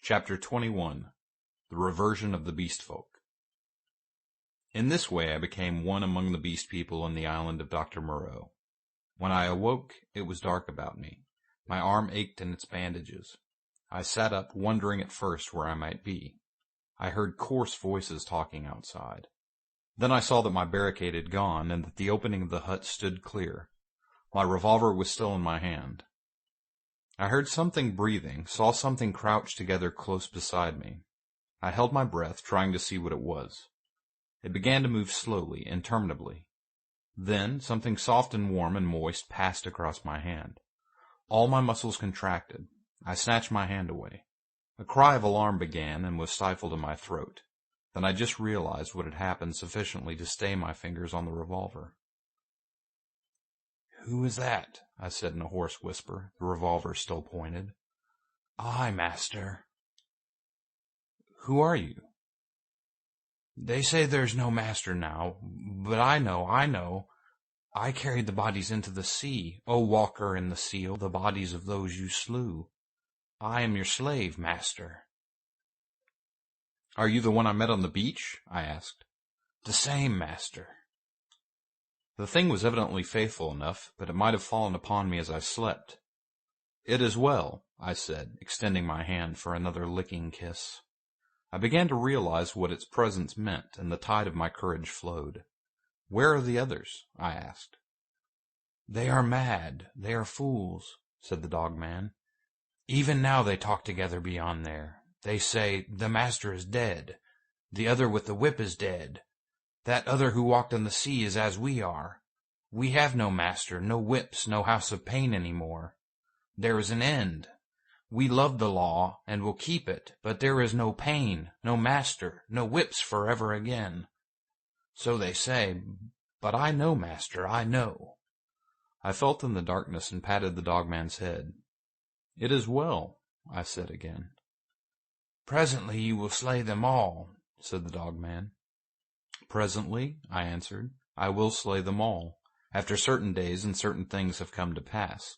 Chapter 21. The Reversion of the Beast Folk. In this way I became one among the beast people on the island of Dr. Moreau. When I awoke, it was dark about me. My arm ached in its bandages. I sat up, wondering at first where I might be. I heard coarse voices talking outside. Then I saw that my barricade had gone, and that the opening of the hut stood clear. My revolver was still in my hand. I heard something breathing, saw something crouched together close beside me. I held my breath, trying to see what it was. It began to move slowly, interminably. Then something soft and warm and moist passed across my hand. All my muscles contracted. I snatched my hand away. A cry of alarm began and was stifled in my throat. Then I just realized what had happened sufficiently to stay my fingers on the revolver. "Who is that?" I said in a hoarse whisper, the revolver still pointed. "I, master." "Who are you?" "They say there's no master now, but I know. I carried the bodies into the sea, O walker in the seal, the bodies of those you slew. I am your slave, master." "Are you the one I met on the beach?" I asked. "The same, master." The thing was evidently faithful enough, but it might have fallen upon me as I slept. "It is well," I said, extending my hand for another licking kiss. I began to realize what its presence meant, and the tide of my courage flowed. "Where are the others?" I asked. "They are mad, they are fools," said the dog-man. "Even now they talk together beyond there. They say, 'The master is dead. The other with the whip is dead. That other who walked on the sea is as we are. We have no master, no whips, no house of pain any more. There is an end. We love the law, and will keep it, but there is no pain, no master, no whips forever again.' So they say, but I know, master, I know." I felt in the darkness and patted the dog-man's head. "It is well," I said again. "Presently you will slay them all," said the dog-man. "Presently," I answered, "I will slay them all, after certain days and certain things have come to pass.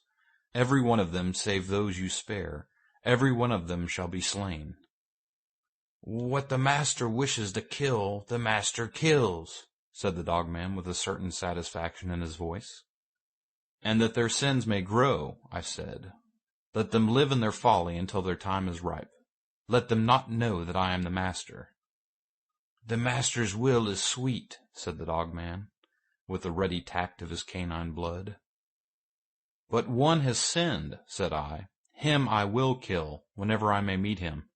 Every one of them save those you spare, every one of them shall be slain." "What the master wishes to kill, the master kills," said the dog-man with a certain satisfaction in his voice. "And that their sins may grow," I said. "Let them live in their folly until their time is ripe. Let them not know that I am the master." "The master's will is sweet," said the dog-man, with the ready tact of his canine blood. "But one has sinned," said I. "Him I will kill, whenever I may meet him.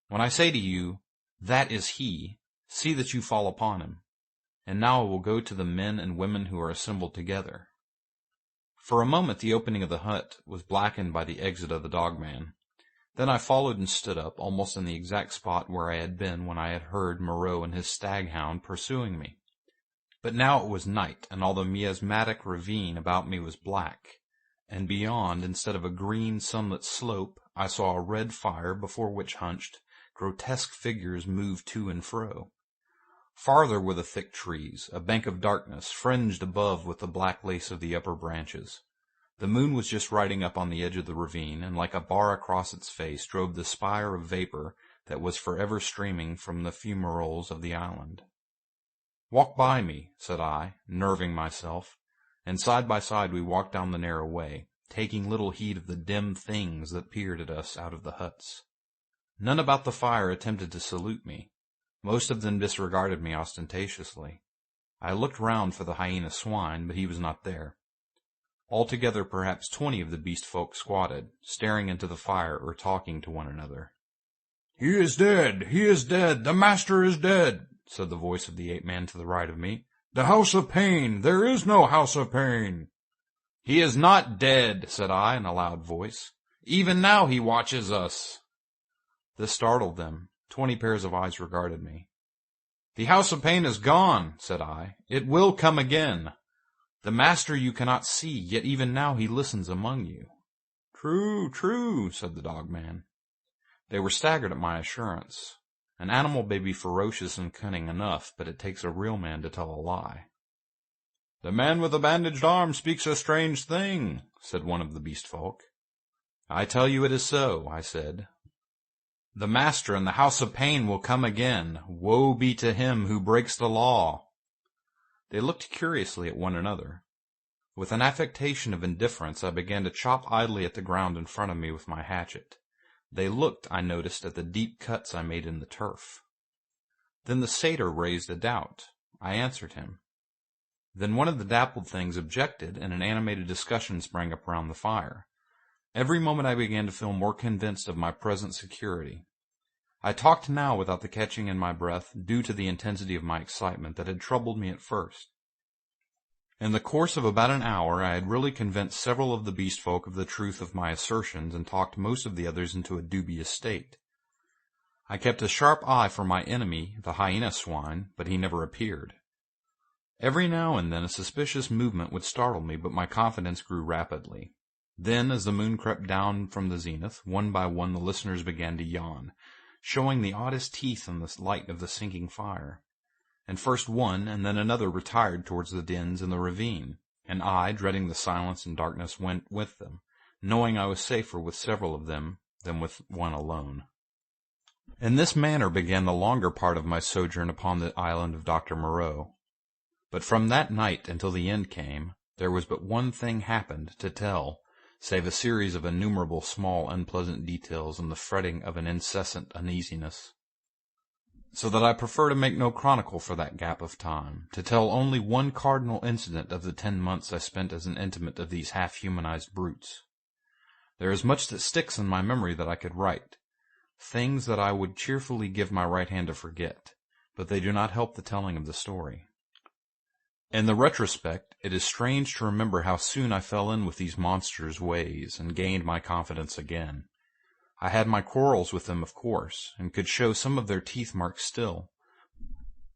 When I say to you, 'That is he,' see that you fall upon him. And now I will go to the men and women who are assembled together." For a moment the opening of the hut was blackened by the exit of the dog-man. Then I followed and stood up, almost in the exact spot where I had been when I had heard Moreau and his stag-hound pursuing me. But now it was night, and all the miasmatic ravine about me was black, and beyond, instead of a green sunlit slope, I saw a red fire before which hunched, grotesque figures moved to and fro. Farther were the thick trees, a bank of darkness, fringed above with the black lace of the upper branches. The moon was just riding up on the edge of the ravine, and like a bar across its face drove the spire of vapor that was forever streaming from the fumaroles of the island. "Walk by me," said I, nerving myself, and side by side we walked down the narrow way, taking little heed of the dim things that peered at us out of the huts. None about the fire attempted to salute me. Most of them disregarded me ostentatiously. I looked round for the hyena swine, but he was not there. Altogether perhaps 20 of the beast folk squatted, staring into the fire or talking to one another. "He is dead! He is dead! The master is dead!" said the voice of the ape-man to the right of me. "The house of pain! There is no house of pain!" "He is not dead," said I in a loud voice. "Even now he watches us." This startled them. 20 pairs of eyes regarded me. "The house of pain is gone," said I. "It will come again. The master you cannot see, yet even now he listens among you." "True, true," said the dog-man. They were staggered at my assurance. An animal may be ferocious and cunning enough, but it takes a real man to tell a lie. "The man with the bandaged arm speaks a strange thing," said one of the beast folk. "I tell you it is so," I said. The master in the house of pain will come again. Woe be to him who breaks the law. They looked curiously at one another. With an affectation of indifference, I began to chop idly at the ground in front of me with my hatchet. They looked, I noticed, at the deep cuts I made in the turf. Then the satyr raised a doubt. I answered him. Then one of the dappled things objected, and an animated discussion sprang up round the fire. Every moment I began to feel more convinced of my present security. I talked now without the catching in my breath, due to the intensity of my excitement that had troubled me at first. In the course of about an hour I had really convinced several of the beast folk of the truth of my assertions, and talked most of the others into a dubious state. I kept a sharp eye for my enemy, the hyena swine, but he never appeared. Every now and then a suspicious movement would startle me, but my confidence grew rapidly. Then, as the moon crept down from the zenith, one by one the listeners began to yawn, showing the oddest teeth in the light of the sinking fire. And first one and then another retired towards the dens in the ravine, and I, dreading the silence and darkness, went with them, knowing I was safer with several of them than with one alone. In this manner began the longer part of my sojourn upon the island of Dr. Moreau. But from that night until the end came, there was but one thing happened to tell, save a series of innumerable small unpleasant details and the fretting of an incessant uneasiness. So that I prefer to make no chronicle for that gap of time, to tell only one cardinal incident of the 10 months I spent as an intimate of these half-humanized brutes. There is much that sticks in my memory that I could write, things that I would cheerfully give my right hand to forget, but they do not help the telling of the story. In the retrospect, it is strange to remember how soon I fell in with these monsters' ways, and gained my confidence again. I had my quarrels with them, of course, and could show some of their teeth marks still,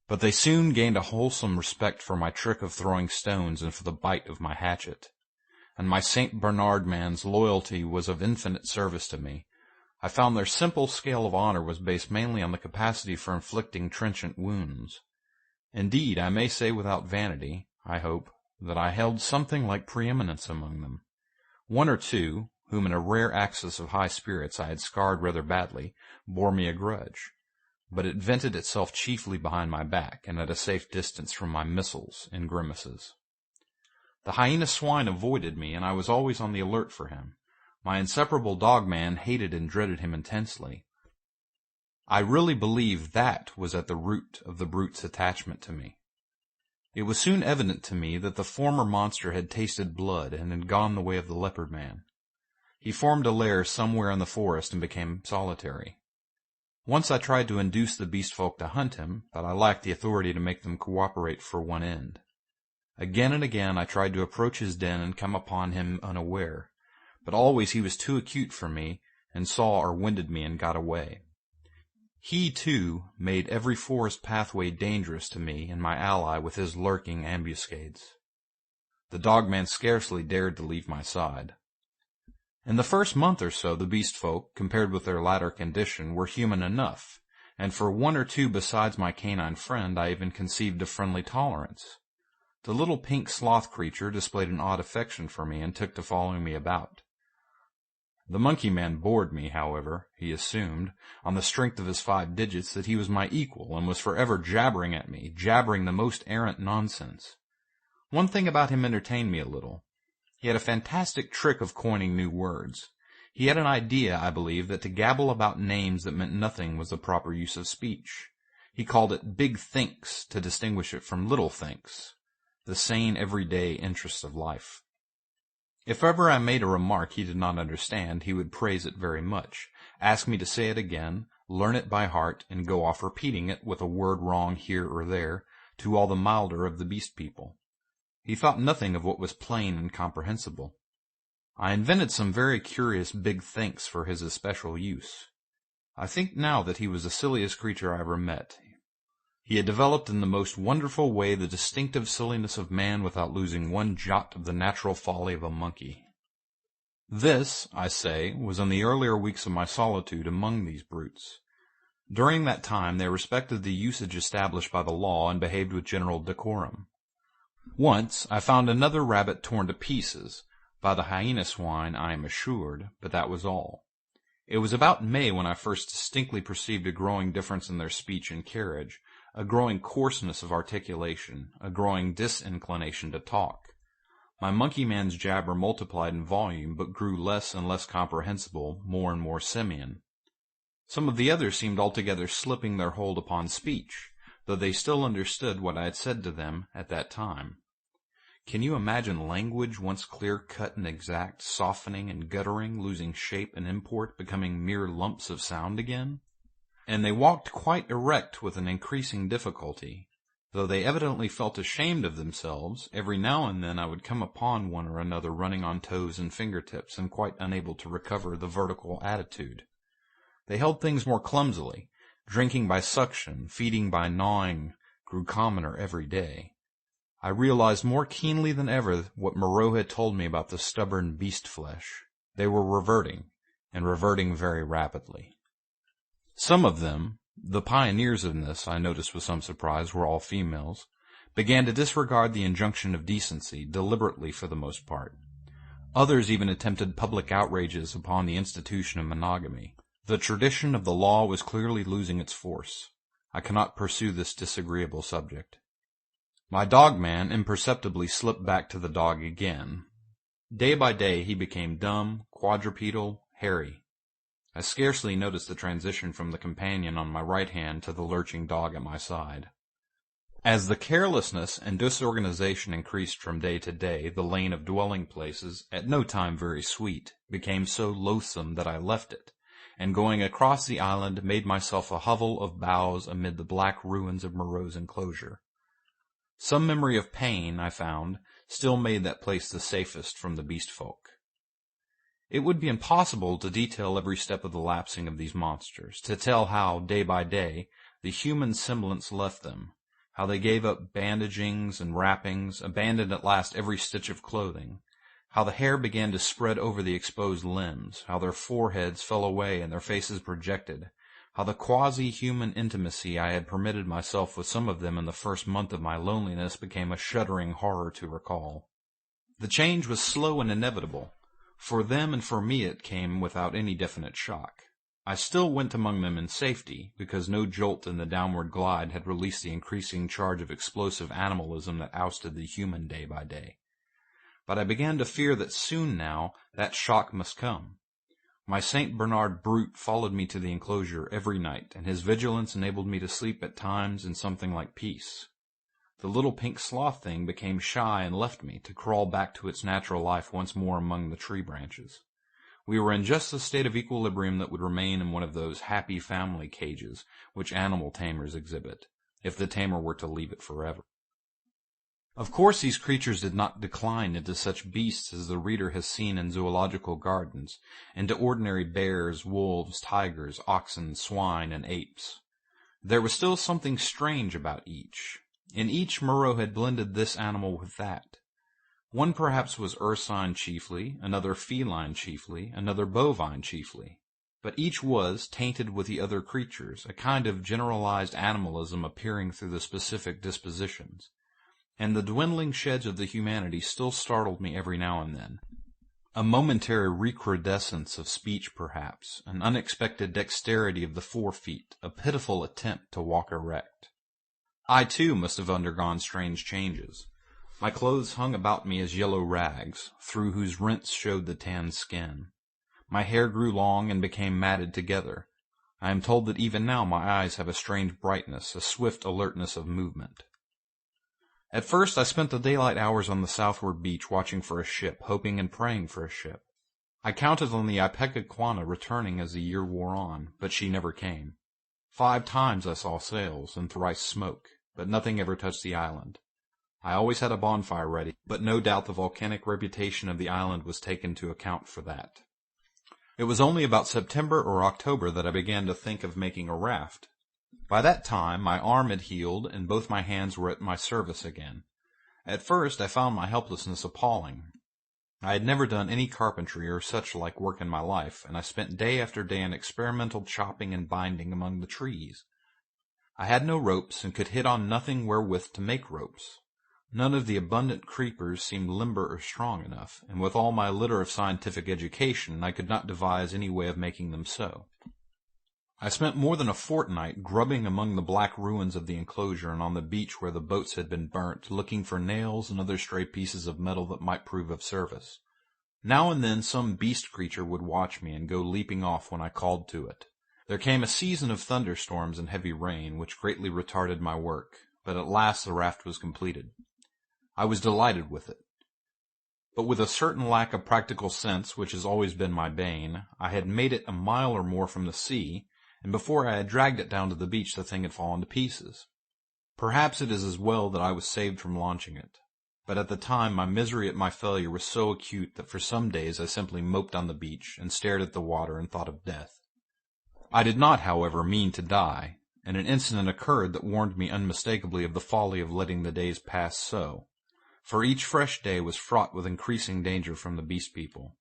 but they soon gained a wholesome respect for my trick of throwing stones and for the bite of my hatchet. And my St. Bernard man's loyalty was of infinite service to me. I found their simple scale of honor was based mainly on the capacity for inflicting trenchant wounds. Indeed, I may say without vanity, I hope, that I held something like preeminence among them. One or two, whom in a rare access of high spirits I had scarred rather badly, bore me a grudge, but it vented itself chiefly behind my back, and at a safe distance from my missiles, in grimaces. The hyena swine avoided me, and I was always on the alert for him. My inseparable dog-man hated and dreaded him intensely. I really believe that was at the root of the brute's attachment to me. It was soon evident to me that the former monster had tasted blood and had gone the way of the leopard man. He formed a lair somewhere in the forest and became solitary. Once I tried to induce the beast folk to hunt him, but I lacked the authority to make them cooperate for one end. Again and again I tried to approach his den and come upon him unaware, but always he was too acute for me, and saw or winded me and got away. He, too, made every forest pathway dangerous to me and my ally with his lurking ambuscades. The dog-man scarcely dared to leave my side. In the first month or so the beast folk, compared with their latter condition, were human enough, and for one or two besides my canine friend I even conceived a friendly tolerance. The little pink sloth creature displayed an odd affection for me and took to following me about. The monkey-man bored me, however. He assumed, on the strength of his 5 digits, that he was my equal, and was forever jabbering at me, jabbering the most errant nonsense. One thing about him entertained me a little. He had a fantastic trick of coining new words. He had an idea, I believe, that to gabble about names that meant nothing was the proper use of speech. He called it big thinks to distinguish it from little thinks, the sane everyday interests of life. If ever I made a remark he did not understand, he would praise it very much, ask me to say it again, learn it by heart, and go off repeating it, with a word wrong here or there, to all the milder of the beast people. He thought nothing of what was plain and comprehensible. I invented some very curious big thinks for his especial use. I think now that he was the silliest creature I ever met. He had developed in the most wonderful way the distinctive silliness of man without losing one jot of the natural folly of a monkey. This, I say, was in the earlier weeks of my solitude among these brutes. During that time they respected the usage established by the law and behaved with general decorum. Once I found another rabbit torn to pieces, by the hyena swine I am assured, but that was all. It was about May when I first distinctly perceived a growing difference in their speech and carriage, a growing coarseness of articulation, a growing disinclination to talk. My monkey man's jabber multiplied in volume, but grew less and less comprehensible, more and more simian. Some of the others seemed altogether slipping their hold upon speech, though they still understood what I had said to them at that time. Can you imagine language once clear-cut and exact, softening and guttering, losing shape and import, becoming mere lumps of sound again? And they walked quite erect with an increasing difficulty. Though they evidently felt ashamed of themselves, every now and then I would come upon one or another running on toes and fingertips and quite unable to recover the vertical attitude. They held things more clumsily. Drinking by suction, feeding by gnawing, grew commoner every day. I realized more keenly than ever what Moreau had told me about the stubborn beast flesh. They were reverting, and reverting very rapidly. Some of them, the pioneers in this, I noticed with some surprise, were all females, began to disregard the injunction of decency, deliberately for the most part. Others even attempted public outrages upon the institution of monogamy. The tradition of the law was clearly losing its force. I cannot pursue this disagreeable subject. My dog-man imperceptibly slipped back to the dog again. Day by day he became dumb, quadrupedal, hairy. I scarcely noticed the transition from the companion on my right hand to the lurching dog at my side. As the carelessness and disorganization increased from day to day, the lane of dwelling places, at no time very sweet, became so loathsome that I left it, and going across the island made myself a hovel of boughs amid the black ruins of Moreau's enclosure. Some memory of pain, I found, still made that place the safest from the beast folk. It would be impossible to detail every step of the lapsing of these monsters, to tell how, day by day, the human semblance left them, how they gave up bandagings and wrappings, abandoned at last every stitch of clothing, how the hair began to spread over the exposed limbs, how their foreheads fell away and their faces projected, how the quasi-human intimacy I had permitted myself with some of them in the first month of my loneliness became a shuddering horror to recall. The change was slow and inevitable. For them and for me it came without any definite shock. I still went among them in safety, because no jolt in the downward glide had released the increasing charge of explosive animalism that ousted the human day by day. But I began to fear that soon now that shock must come. My St. Bernard brute followed me to the enclosure every night, and his vigilance enabled me to sleep at times in something like peace. The little pink sloth thing became shy and left me, to crawl back to its natural life once more among the tree branches. We were in just the state of equilibrium that would remain in one of those happy family cages which animal tamers exhibit, if the tamer were to leave it forever. Of course these creatures did not decline into such beasts as the reader has seen in zoological gardens, into ordinary bears, wolves, tigers, oxen, swine, and apes. There was still something strange about each. In each Moreau had blended this animal with that. One perhaps was ursine chiefly, another feline chiefly, another bovine chiefly. But each was tainted with the other creatures, a kind of generalized animalism appearing through the specific dispositions. And the dwindling sheds of the humanity still startled me every now and then. A momentary recrudescence of speech, perhaps, an unexpected dexterity of the forefeet, a pitiful attempt to walk erect. I, too, must have undergone strange changes. My clothes hung about me as yellow rags, through whose rents showed the tanned skin. My hair grew long and became matted together. I am told that even now my eyes have a strange brightness, a swift alertness of movement. At first I spent the daylight hours on the southward beach watching for a ship, hoping and praying for a ship. I counted on the Ipecacuanha returning as the year wore on, but she never came. 5 times I saw sails, and thrice smoke, but nothing ever touched the island. I always had a bonfire ready, but no doubt the volcanic reputation of the island was taken to account for that. It was only about September or October that I began to think of making a raft. By that time my arm had healed, and both my hands were at my service again. At first I found my helplessness appalling. I had never done any carpentry or such like work in my life, and I spent day after day in experimental chopping and binding among the trees. I had no ropes, and could hit on nothing wherewith to make ropes. None of the abundant creepers seemed limber or strong enough, and with all my litter of scientific education, I could not devise any way of making them so. I spent more than a fortnight grubbing among the black ruins of the enclosure and on the beach where the boats had been burnt, looking for nails and other stray pieces of metal that might prove of service. Now and then some beast creature would watch me and go leaping off when I called to it. There came a season of thunderstorms and heavy rain, which greatly retarded my work, but at last the raft was completed. I was delighted with it. But with a certain lack of practical sense, which has always been my bane, I had made it a mile or more from the sea, and before I had dragged it down to the beach the thing had fallen to pieces. Perhaps it is as well that I was saved from launching it, but at the time my misery at my failure was so acute that for some days I simply moped on the beach and stared at the water and thought of death. I did not, however, mean to die, and an incident occurred that warned me unmistakably of the folly of letting the days pass so, for each fresh day was fraught with increasing danger from the beast people.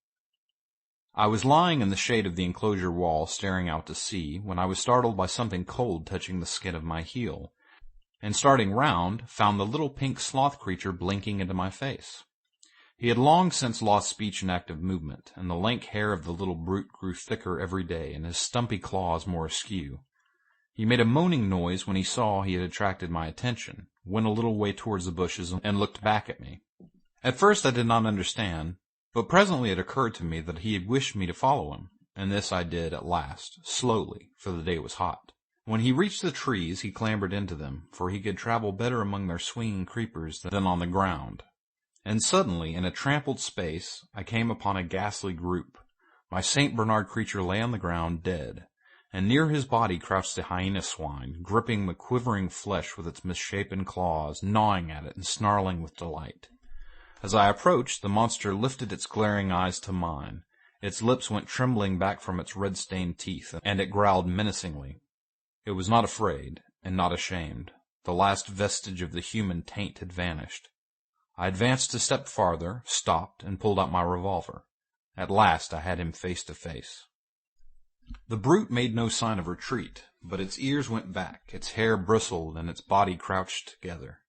I was lying in the shade of the enclosure wall, staring out to sea, when I was startled by something cold touching the skin of my heel, and starting round, found the little pink sloth creature blinking into my face. He had long since lost speech and active movement, and the lank hair of the little brute grew thicker every day, and his stumpy claws more askew. He made a moaning noise when he saw he had attracted my attention, went a little way towards the bushes, and looked back at me. At first I did not understand, but presently it occurred to me that he had wished me to follow him, and this I did at last, slowly, for the day was hot. When he reached the trees, he clambered into them, for he could travel better among their swinging creepers than on the ground. And suddenly, in a trampled space, I came upon a ghastly group. My St. Bernard creature lay on the ground, dead, and near his body crouched the hyena swine, gripping the quivering flesh with its misshapen claws, gnawing at it and snarling with delight. As I approached, the monster lifted its glaring eyes to mine. Its lips went trembling back from its red-stained teeth, and it growled menacingly. It was not afraid, and not ashamed. The last vestige of the human taint had vanished. I advanced a step farther, stopped, and pulled out my revolver. At last I had him face to face. The brute made no sign of retreat, but its ears went back, its hair bristled, and its body crouched together.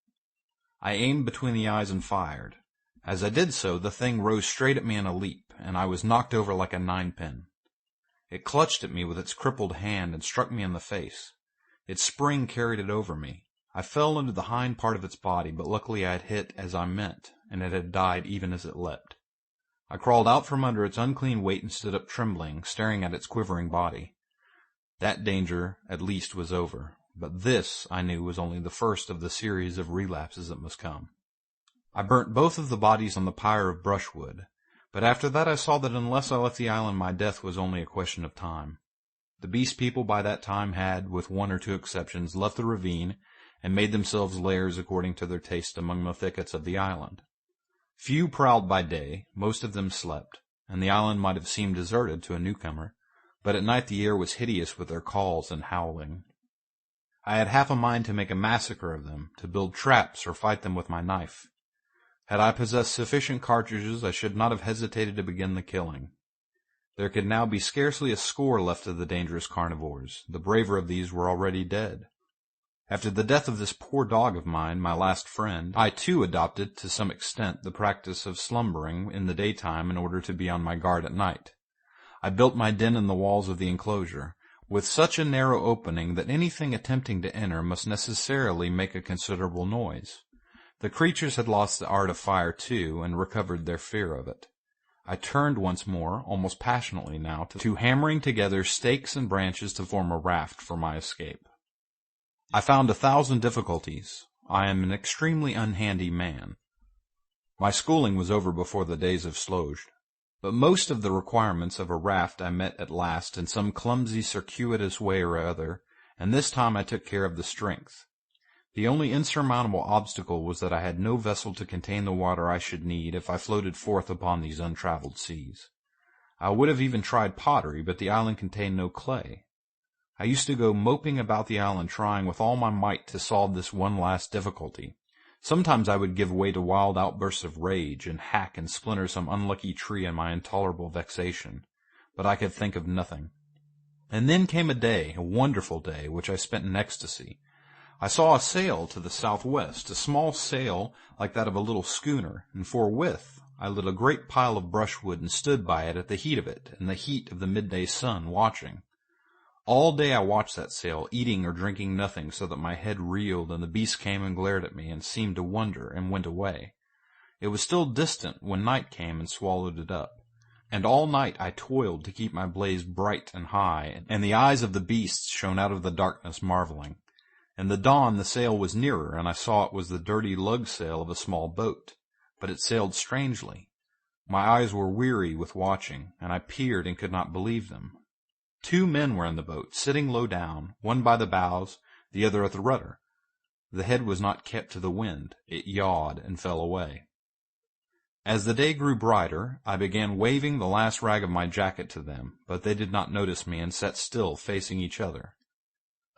I aimed between the eyes and fired. As I did so, the thing rose straight at me in a leap, and I was knocked over like a ninepin. It clutched at me with its crippled hand and struck me in the face. Its spring carried it over me. I fell into the hind part of its body, but luckily I had hit as I meant, and it had died even as it leapt. I crawled out from under its unclean weight and stood up trembling, staring at its quivering body. That danger, at least, was over, but this, I knew, was only the first of the series of relapses that must come. I burnt both of the bodies on the pyre of brushwood, but after that I saw that unless I left the island my death was only a question of time. The beast people by that time had, with one or two exceptions, left the ravine and made themselves lairs according to their taste among the thickets of the island. Few prowled by day, most of them slept, and the island might have seemed deserted to a newcomer, but at night the air was hideous with their calls and howling. I had half a mind to make a massacre of them, to build traps or fight them with my knife. Had I possessed sufficient cartridges, I should not have hesitated to begin the killing. There could now be scarcely a score left of the dangerous carnivores. The braver of these were already dead. After the death of this poor dog of mine, my last friend, I too adopted to some extent the practice of slumbering in the daytime in order to be on my guard at night. I built my den in the walls of the enclosure, with such a narrow opening that anything attempting to enter must necessarily make a considerable noise. The creatures had lost the art of fire, too, and recovered their fear of it. I turned once more, almost passionately now, to hammering together stakes and branches to form a raft for my escape. I found 1,000 difficulties. I am an extremely unhandy man. My schooling was over before the days of Sloge, but most of the requirements of a raft I met at last in some clumsy, circuitous way or other, and this time I took care of the strength. The only insurmountable obstacle was that I had no vessel to contain the water I should need if I floated forth upon these untraveled seas. I would have even tried pottery, but the island contained no clay. I used to go moping about the island trying with all my might to solve this one last difficulty. Sometimes I would give way to wild outbursts of rage and hack and splinter some unlucky tree in my intolerable vexation, but I could think of nothing. And then came a day, a wonderful day, which I spent in ecstasy. I saw a sail to the southwest, a small sail like that of a little schooner, and forthwith I lit a great pile of brushwood and stood by it at the heat of it, in the heat of the midday sun, watching. All day I watched that sail, eating or drinking nothing, so that my head reeled, and the beasts came and glared at me, and seemed to wonder, and went away. It was still distant when night came and swallowed it up. And all night I toiled to keep my blaze bright and high, and the eyes of the beasts shone out of the darkness marveling. In the dawn the sail was nearer, and I saw it was the dirty lug sail of a small boat, but it sailed strangely. My eyes were weary with watching, and I peered and could not believe them. 2 men were in the boat, sitting low down, one by the bows, the other at the rudder. The head was not kept to the wind. It yawed and fell away. As the day grew brighter, I began waving the last rag of my jacket to them, but they did not notice me and sat still, facing each other.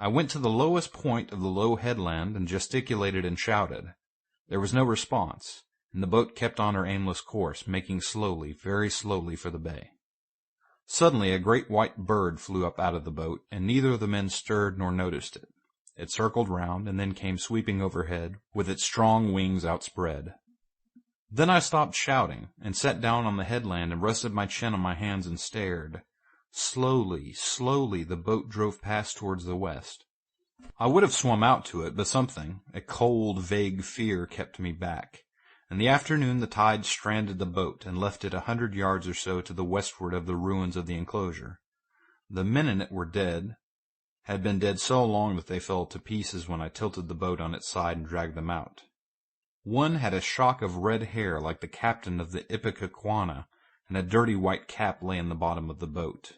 I went to the lowest point of the low headland and gesticulated and shouted. There was no response, and the boat kept on her aimless course, making slowly, very slowly for the bay. Suddenly a great white bird flew up out of the boat, and neither of the men stirred nor noticed it. It circled round, and then came sweeping overhead, with its strong wings outspread. Then I stopped shouting, and sat down on the headland and rested my chin on my hands and stared. Slowly, slowly the boat drove past towards the west. I would have swum out to it, but something, a cold, vague fear, kept me back. In the afternoon the tide stranded the boat, and left it 100 yards or so to the westward of the ruins of the enclosure. The men in it were dead, had been dead so long that they fell to pieces when I tilted the boat on its side and dragged them out. One had a shock of red hair like the captain of the Ipecacuanha, and a dirty white cap lay in the bottom of the boat.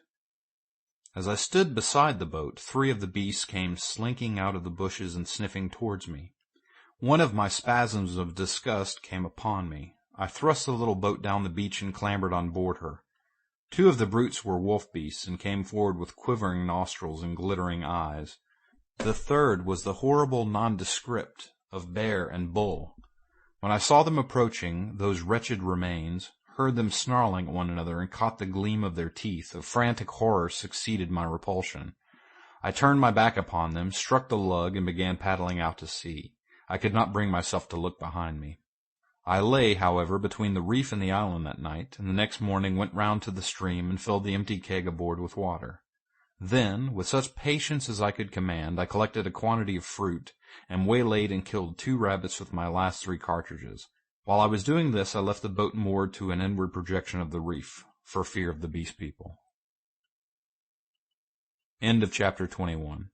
As I stood beside the boat, 3 of the beasts came slinking out of the bushes and sniffing towards me. One of my spasms of disgust came upon me. I thrust the little boat down the beach and clambered on board her. 2 of the brutes were wolf beasts, and came forward with quivering nostrils and glittering eyes. The third was the horrible nondescript of bear and bull. When I saw them approaching, those wretched remains, heard them snarling at one another, and caught the gleam of their teeth, a frantic horror succeeded my repulsion. I turned my back upon them, struck the lug, and began paddling out to sea. I could not bring myself to look behind me. I lay, however, between the reef and the island that night, and the next morning went round to the stream and filled the empty keg aboard with water. Then, with such patience as I could command, I collected a quantity of fruit, and waylaid and killed 2 rabbits with my last 3 cartridges. While I was doing this, I left the boat moored to an inward projection of the reef, for fear of the beast people. End of chapter 21.